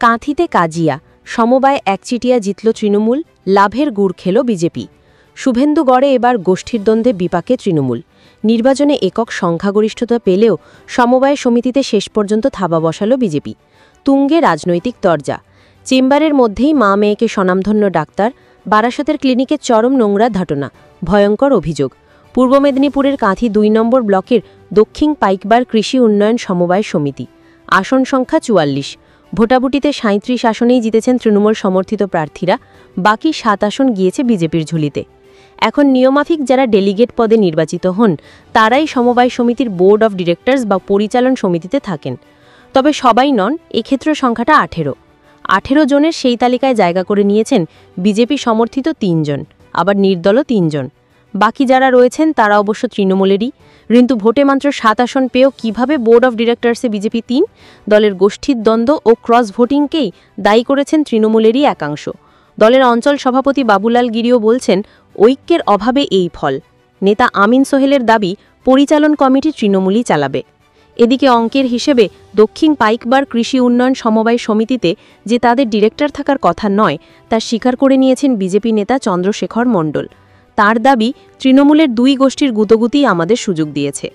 কাঁথিতে কাজিয়া, সমবায় একচিটিয়া জিতল তৃণমূল, লাভের গুড় খেল বিজেপি। শুভেন্দুগড়ে এবার গোষ্ঠীর দ্বন্দ্বে বিপাকে তৃণমূল। নির্বাচনে একক সংখ্যাগরিষ্ঠতা পেলেও সমবায় সমিতিতে শেষ পর্যন্ত থাবা বসাল বিজেপি। তুঙ্গে রাজনৈতিক তরজা। চেম্বারের মধ্যেই মা মেয়েকে স্বনামধন্য ডাক্তার, বারাসতের ক্লিনিকে চরম নোংরা ঘটনা, ভয়ঙ্কর অভিযোগ। পূর্ব মেদিনীপুরের কাঁথি ২ নম্বর ব্লকের দক্ষিণ পাইকবার কৃষি উন্নয়ন সমবায় সমিতি। আসন সংখ্যা ৪৪। ভোটাভুটিতে ৩৭ আসনেই জিতেছেন তৃণমূল সমর্থিত প্রার্থীরা, বাকি ৭ আসন গিয়েছে বিজেপির ঝুলিতে। এখন নিয়মাফিক যারা ডেলিগেট পদে নির্বাচিত হন তারাই সমবায় সমিতির বোর্ড অব ডিরেক্টরস বা পরিচালন সমিতিতে থাকেন। তবে সবাই নন, এক্ষেত্রে সংখ্যাটা ১৮ জনের সেই তালিকায় জায়গা করে নিয়েছেন বিজেপি সমর্থিত ৩ জন, আবার নির্দলও ৩ জন। বাকি যারা রয়েছেন তারা অবশ্য তৃণমূলেরই। কিন্তু ভোটে মাত্র ৭ আসন পেয়েও কীভাবে বোর্ড অব ডিরেক্টরসে বিজেপি ৩? দলের গোষ্ঠীর দ্বন্দ্ব ও ক্রস ভোটিংকেই দায়ী করেছেন তৃণমূলেরই একাংশ। দলের অঞ্চল সভাপতি বাবুলাল গিরিও বলছেন, ঐক্যের অভাবে এই ফল। নেতা আমিন সোহেলের দাবি, পরিচালন কমিটি তৃণমূলই চালাবে। এদিকে অঙ্কের হিসেবে দক্ষিণ পাইকবার কৃষি উন্নয়ন সমবায় সমিতিতে যে তাদের ডিরেক্টর থাকার কথা নয় তা স্বীকার করে নিয়েছেন বিজেপি নেতা চন্দ্রশেখর মণ্ডল। তার দাবি, তৃণমূলের ২ গোষ্ঠীর গুতোগুতি আমাদের সুযোগ দিয়েছে।